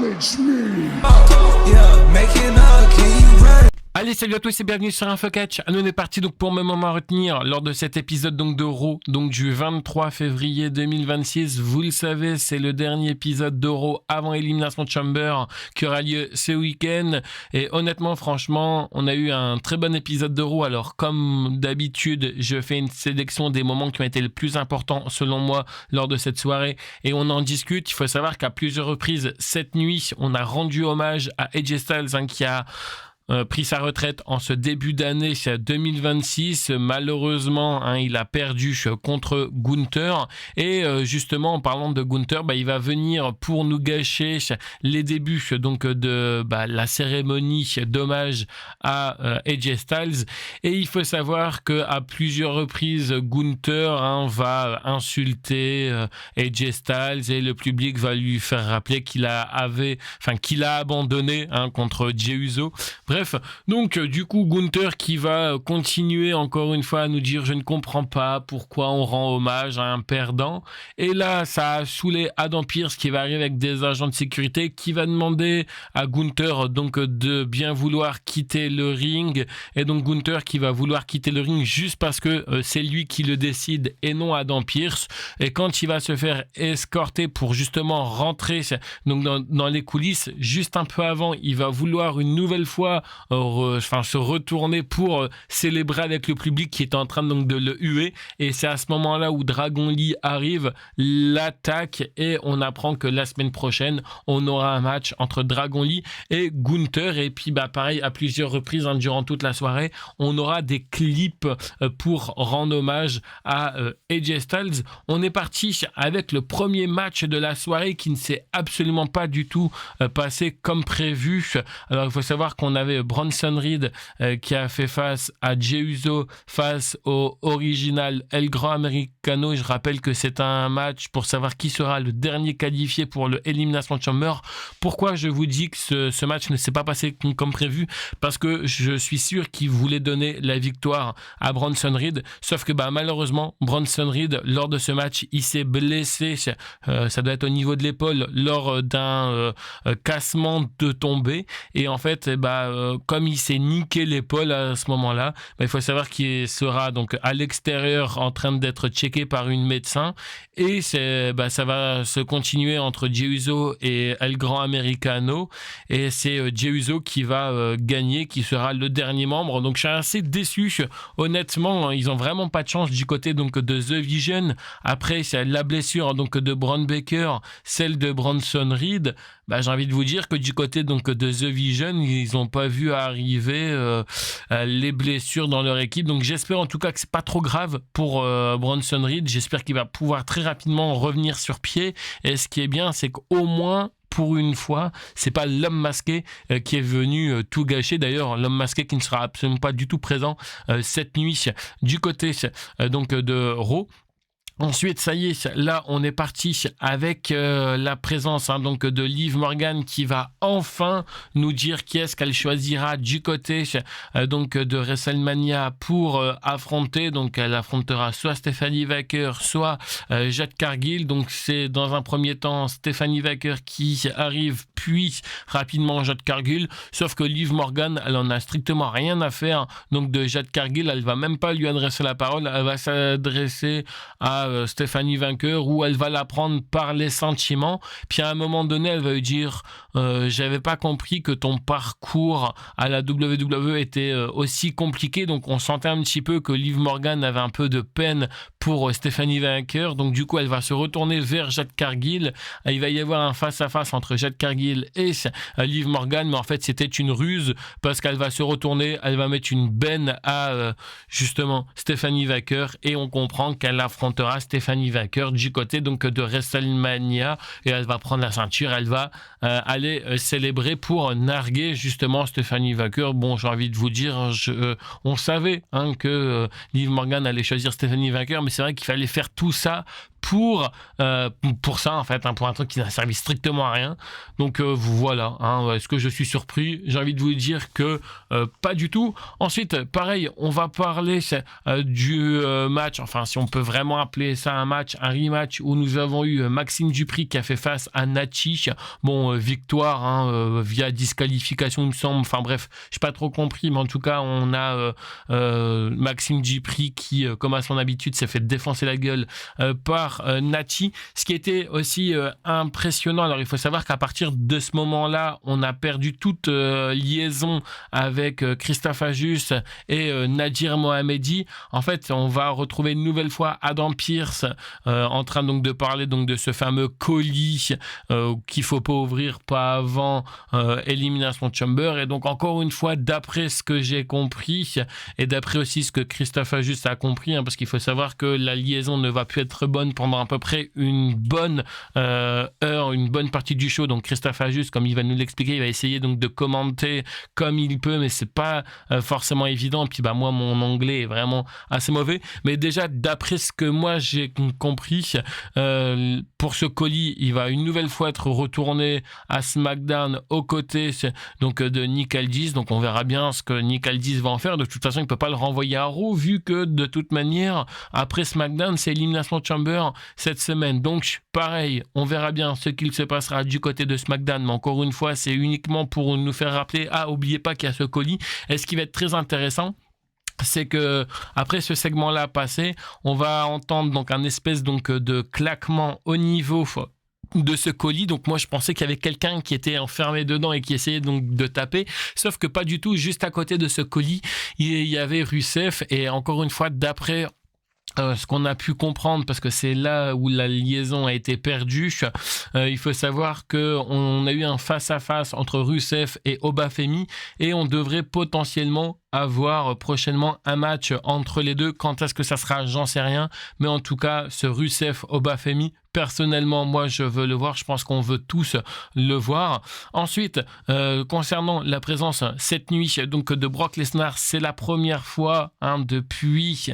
Challenge me. Yeah, making up, can you run? Allez, salut à tous et bienvenue sur InfoCatch. On est parti donc pour mes moments à retenir lors de cet épisode donc de Raw, donc du 23 février 2026. Vous le savez, c'est le dernier épisode de Raw avant Elimination Chamber qui aura lieu ce week-end. Et honnêtement, franchement, on a eu un très bon épisode de Raw. Alors, comme d'habitude, je fais une sélection des moments qui ont été les plus importants selon moi lors de cette soirée et on en discute. Il faut savoir qu'à plusieurs reprises cette nuit, on a rendu hommage à AJ Styles qui a pris sa retraite en ce début d'année 2026. Malheureusement, il a perdu contre Gunther. Et justement, en parlant de Gunther, il va venir pour nous gâcher les débuts donc de la cérémonie d'hommage à AJ Styles. Et il faut savoir qu'à plusieurs reprises, Gunther va insulter AJ Styles et le public va lui faire rappeler qu'il a abandonné contre Jey Uso. Bref, donc du coup Gunther qui va continuer encore une fois à nous dire je ne comprends pas pourquoi on rend hommage à un perdant. Et là ça a saoulé Adam Pearce qui va arriver avec des agents de sécurité qui va demander à Gunther donc de bien vouloir quitter le ring. Et donc Gunther qui va vouloir quitter le ring juste parce que c'est lui qui le décide et non Adam Pearce. Et quand il va se faire escorter pour justement rentrer donc dans les coulisses, juste un peu avant il va vouloir une nouvelle fois se retourner pour célébrer avec le public qui est en train donc de le huer. Et c'est à ce moment-là où Dragon Lee arrive, l'attaque et on apprend que la semaine prochaine on aura un match entre Dragon Lee et Gunther. Et puis pareil à plusieurs reprises durant toute la soirée on aura des clips pour rendre hommage à AJ Styles. On est parti avec le premier match de la soirée qui ne s'est absolument pas du tout passé comme prévu. Alors il faut savoir qu'on avait Bronson Reed qui a fait face à Jey Uso face au original El Gran Americano. Je rappelle que c'est un match pour savoir qui sera le dernier qualifié pour le Elimination Chamber. Pourquoi je vous dis que ce match ne s'est pas passé comme prévu? Parce que je suis sûr qu'il voulait donner la victoire à Bronson Reed, sauf que malheureusement Bronson Reed lors de ce match il s'est blessé, ça doit être au niveau de l'épaule lors d'un cassement de tombée. Et en fait comme il s'est niqué l'épaule à ce moment-là, il faut savoir qu'il sera donc à l'extérieur en train d'être checké par une médecin. Et ça va se continuer entre Jey Uso et El Gran Americano. Et c'est Jey Uso qui va gagner, qui sera le dernier membre. Donc je suis assez déçu. Honnêtement, ils ont vraiment pas de chance du côté donc de The Vision. Après, c'est la blessure donc de Braun Baker, celle de Bronson Reed. J'ai envie de vous dire que du côté donc de The Vision, ils n'ont pas vu arriver les blessures dans leur équipe. Donc j'espère en tout cas que c'est pas trop grave pour Bronson Reed. J'espère qu'il va pouvoir très rapidement revenir sur pied. Et ce qui est bien, c'est qu'au moins pour une fois, c'est pas l'homme masqué qui est venu tout gâcher. D'ailleurs, l'homme masqué qui ne sera absolument pas du tout présent cette nuit du côté donc de Raw. Ensuite, ça y est, là, on est parti avec la présence donc de Liv Morgan qui va enfin nous dire qui est-ce qu'elle choisira du côté donc de WrestleMania pour affronter. Donc, elle affrontera soit Stephanie Wacker, soit Jade Cargill. Donc, c'est dans un premier temps Stephanie Wacker qui arrive, puis rapidement Jade Cargill. Sauf que Liv Morgan, elle en a strictement rien à faire. Donc, de Jade Cargill, elle va même pas lui adresser la parole. Elle va s'adresser à Stephanie Wacker où elle va la prendre par les sentiments. Puis à un moment donné, elle va lui dire j'avais pas compris que ton parcours à la WWE était aussi compliqué. Donc on sentait un petit peu que Liv Morgan avait un peu de peine pour Stephanie Wacker. Donc du coup, elle va se retourner vers Jade Cargill. Il va y avoir un face-à-face entre Jade Cargill et Liv Morgan, mais en fait c'était une ruse parce qu'elle va se retourner, elle va mettre une benne à justement Stephanie Wacker et on comprend qu'elle affrontera Stephanie Wacker du côté donc de WrestleMania et elle va prendre la ceinture, elle va aller célébrer pour narguer justement Stephanie Wacker. Bon, j'ai envie de vous dire, on savait que Liv Morgan allait choisir Stephanie Wacker, mais c'est vrai qu'il fallait faire tout ça pour ça en fait, pour un truc qui n'a servi strictement à rien. Donc voilà, est-ce que je suis surpris? J'ai envie de vous dire que pas du tout. Ensuite, pareil, on va parler du match, enfin si on peut vraiment appeler ça un match, un rematch où nous avons eu Maxime Dupri qui a fait face à Nachi. Bon, victoire via disqualification il me semble, enfin bref, j'ai pas trop compris, mais en tout cas on a Maxime Dupri qui, comme à son habitude, s'est fait défoncer la gueule par Nachi. Ce qui était aussi impressionnant, alors il faut savoir qu'à partir de ce moment-là, on a perdu toute liaison avec Christophe Ajus et Nadir Mohamedi. En fait, on va retrouver une nouvelle fois Adam Pearce en train donc de parler donc de ce fameux colis qu'il faut pas ouvrir pas avant Elimination Chamber. Et donc encore une fois, d'après ce que j'ai compris et d'après aussi ce que Christophe Ajus a compris, parce qu'il faut savoir que la liaison ne va plus être bonne pendant à peu près une bonne heure, une bonne partie du show. Donc Christophe Ajus, comme il va nous l'expliquer, il va essayer donc de commenter comme il peut, mais c'est pas forcément évident. Puis moi, mon anglais est vraiment assez mauvais. Mais déjà, d'après ce que moi j'ai compris, pour ce colis, il va une nouvelle fois être retourné à SmackDown aux côtés donc de Nick Aldis. Donc on verra bien ce que Nick Aldis va en faire. De toute façon, il peut pas le renvoyer à Raw vu que de toute manière, après SmackDown, c'est Elimination Chamber cette semaine. Donc pareil, on verra bien ce qu'il se passera du côté de SmackDown. Mais encore une fois, c'est uniquement pour nous faire rappeler, oubliez pas qu'il y a ce colis. Et ce qui va être très intéressant, c'est que après ce segment-là passé, on va entendre donc un espèce donc de claquement au niveau de ce colis. Donc moi je pensais qu'il y avait quelqu'un qui était enfermé dedans et qui essayait donc de taper, sauf que pas du tout. Juste à côté de ce colis, il y avait Rusev, et encore une fois, d'après ce qu'on a pu comprendre, parce que c'est là où la liaison a été perdue, il faut savoir qu'on a eu un face-à-face entre Rusev et Obafemi, et on devrait potentiellement avoir prochainement un match entre les deux. Quand est-ce que ça sera, j'en sais rien, mais en tout cas ce Rusev Obafemi, personnellement moi je veux le voir, je pense qu'on veut tous le voir. Ensuite, concernant la présence cette nuit donc de Brock Lesnar, c'est la première fois depuis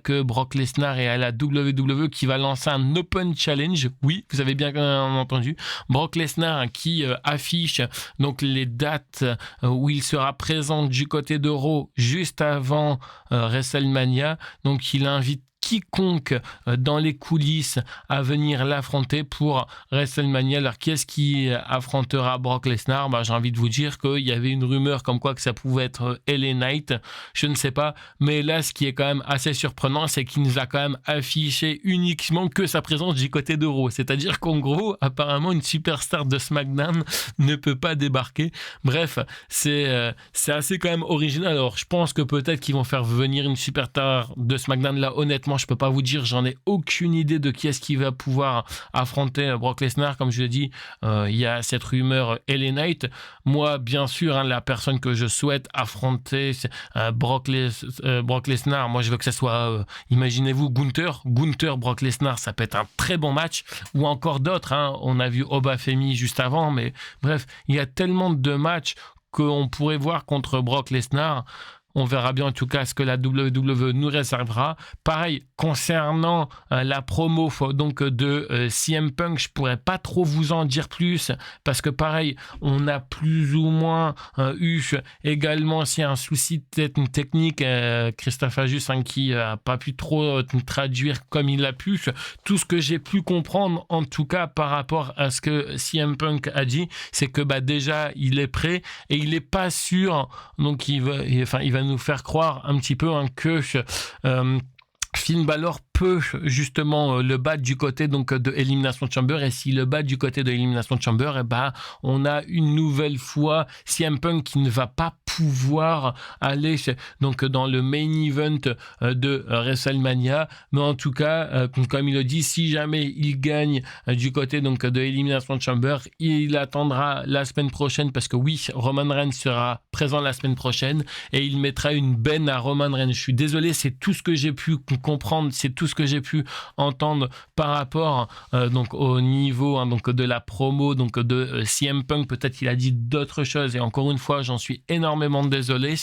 que Brock Lesnar est à la WWE qui va lancer un Open Challenge. Oui, vous avez bien entendu, Brock Lesnar qui affiche donc les dates où il sera présent du côté de Raw juste avant WrestleMania. Donc il invite quiconque dans les coulisses à venir l'affronter pour WrestleMania. Alors qui est-ce qui affrontera Brock Lesnar? J'ai envie de vous dire qu'il y avait une rumeur comme quoi que ça pouvait être LA Knight, je ne sais pas, mais là ce qui est quand même assez surprenant, c'est qu'il nous a quand même affiché uniquement que sa présence du côté de Raw, c'est-à-dire qu'en gros apparemment une superstar de SmackDown ne peut pas débarquer. Bref, c'est assez quand même original. Alors je pense que peut-être qu'ils vont faire venir une superstar de SmackDown. Là honnêtement je peux pas vous dire, j'en ai aucune idée de qui est-ce qui va pouvoir affronter Brock Lesnar. Comme je l'ai dit, il y a cette rumeur LA Knight. Moi, bien sûr, la personne que je souhaite affronter Brock Lesnar, moi je veux que ça soit, imaginez-vous, Gunther, Brock Lesnar, ça peut être un très bon match, ou encore d'autres, on a vu Obafemi juste avant, mais bref, il y a tellement de matchs qu'on pourrait voir contre Brock Lesnar. On verra bien en tout cas ce que la WWE nous réservera. Pareil, concernant la promo donc de CM Punk, je pourrais pas trop vous en dire plus parce que pareil, on a plus ou moins eu également si un souci technique, Christophe Ajus qui a pas pu trop traduire comme il a pu. Tout ce que j'ai pu comprendre en tout cas par rapport à ce que CM Punk a dit, c'est que déjà il est prêt et il est pas sûr, donc il va nous faire croire un petit peu que Finn Balor peut justement le battre du côté donc de Elimination Chamber, et s'il le bat du côté de Elimination Chamber, on a une nouvelle fois CM Punk qui ne va pas pouvoir aller donc dans le main event de WrestleMania, mais en tout cas comme il le dit, si jamais il gagne du côté donc de Elimination Chamber, il attendra la semaine prochaine, parce que oui, Roman Reigns sera présent la semaine prochaine et il mettra une benne à Roman Reigns. Je suis désolé, c'est tout ce que j'ai pu comprendre, c'est tout ce que j'ai pu entendre par rapport donc au niveau donc de la promo donc de CM Punk. Peut-être qu'il a dit d'autres choses, et encore une fois j'en suis énormément énormément désolé.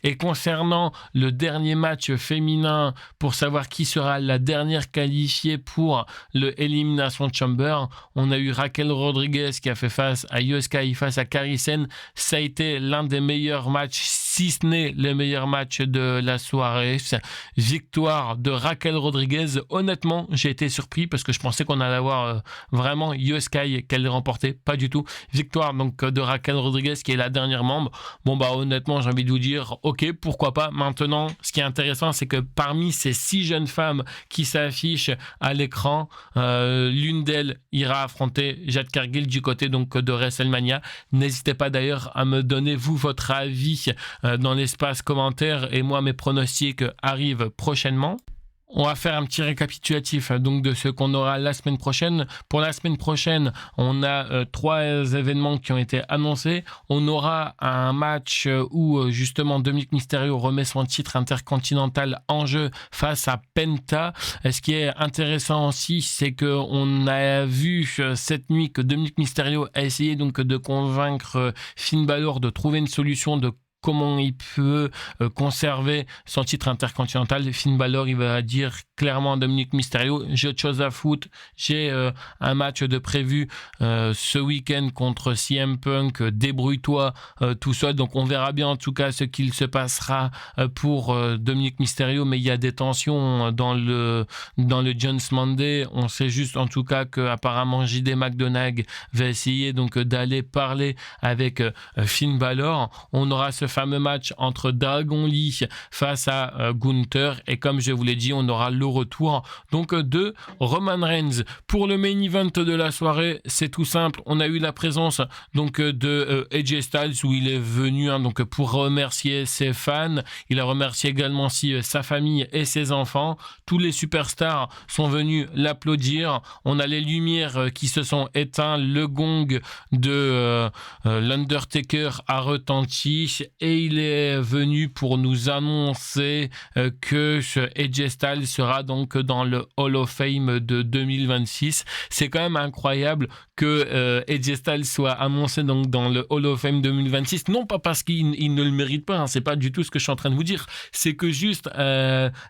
Et concernant le dernier match féminin pour savoir qui sera la dernière qualifiée pour le Elimination Chamber, on a eu Raquel Rodriguez qui a fait face à Io Sky face à Kairi Sane. Ça a été l'un des meilleurs matchs, si ce n'est le meilleur match de la soirée. Victoire de Raquel Rodriguez. Honnêtement, j'ai été surpris parce que je pensais qu'on allait avoir vraiment Io Sky qu'elle remportait. Pas du tout. Victoire donc de Raquel Rodriguez qui est la dernière membre. Bon bah honnêtement, j'ai envie de vous dire ok, pourquoi pas. Maintenant, ce qui est intéressant, c'est que parmi ces 6 jeunes femmes qui s'affichent à l'écran, l'une d'elles ira affronter Jade Cargill du côté donc de WrestleMania. N'hésitez pas d'ailleurs à me donner vous votre avis dans l'espace commentaire et moi mes pronostics arrivent prochainement. On va faire un petit récapitulatif donc de ce qu'on aura la semaine prochaine. Pour la semaine prochaine, on a 3 événements qui ont été annoncés. On aura un match où justement Dominic Mysterio remet son titre intercontinental en jeu face à Penta. Ce qui est intéressant aussi, c'est qu'on a vu cette nuit que Dominic Mysterio a essayé donc de convaincre Finn Balor de trouver une solution de comment il peut conserver son titre intercontinental. Finn Balor, il va dire clairement à Dominic Mysterio, j'ai autre chose à foutre, j'ai un match de prévu ce week-end contre CM Punk, débrouille-toi tout seul. Donc on verra bien en tout cas ce qu'il se passera pour Dominic Mysterio, mais il y a des tensions dans le Jones Monday. On sait juste en tout cas que apparemment JD McDonagh va essayer donc d'aller parler avec Finn Balor. On aura ce fameux match entre Dragon Lee face à Gunther, et comme je vous l'ai dit, on aura le retour donc de Roman Reigns. Pour le main event de la soirée, c'est tout simple, on a eu la présence donc de AJ Styles où il est venu donc pour remercier ses fans. Il a remercié également aussi sa famille et ses enfants. Tous les superstars sont venus l'applaudir. On a les lumières qui se sont éteintes, le gong de l'Undertaker a retenti et il est venu pour nous annoncer que AJ Styles sera donc dans le Hall of Fame de 2026. C'est quand même incroyable que AJ Styles soit annoncé donc dans le Hall of Fame 2026, non pas parce qu'il ne le mérite pas, c'est pas du tout ce que je suis en train de vous dire, c'est que juste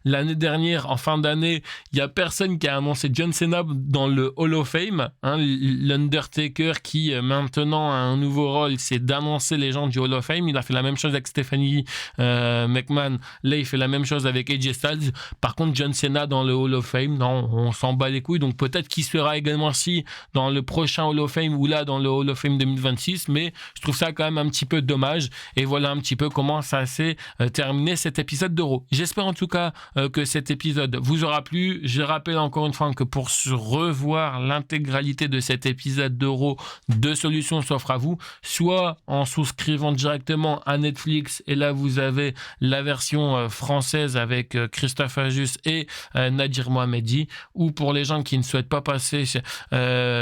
l'année dernière, en fin d'année, il y a personne qui a annoncé John Cena dans le Hall of Fame, l'Undertaker qui maintenant a un nouveau rôle, c'est d'annoncer les gens du Hall of Fame. Il a fait la même chose avec Stephanie McMahon, là il fait la même chose avec AJ Styles. Par contre John Cena dans le Hall of Fame, non, on s'en bat les couilles, donc peut-être qu'il sera également aussi dans le prochain Hall of Fame ou là dans le Hall of Fame 2026, mais je trouve ça quand même un petit peu dommage. Et voilà un petit peu comment ça s'est terminé cet épisode de Raw. J'espère en tout cas que cet épisode vous aura plu. Je rappelle encore une fois que pour revoir l'intégralité de cet épisode de Raw, 2 solutions s'offrent à vous, soit en souscrivant directement à Netflix, et là vous avez la version française avec Christophe Ajus et Nadir Mohamedi, ou pour les gens qui ne souhaitent pas passer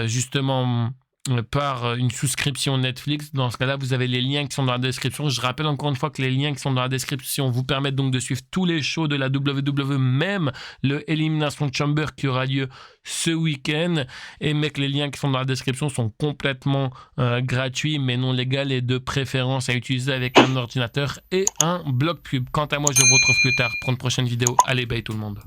justement par une souscription Netflix, dans ce cas-là, vous avez les liens qui sont dans la description. Je rappelle encore une fois que les liens qui sont dans la description vous permettent donc de suivre tous les shows de la WWE, même le Elimination Chamber qui aura lieu ce week-end. Et mec, les liens qui sont dans la description sont complètement gratuits, mais non légaux et de préférence à utiliser avec un ordinateur et un bloc pub. Quant à moi, je vous retrouve plus tard pour une prochaine vidéo. Allez, bye tout le monde.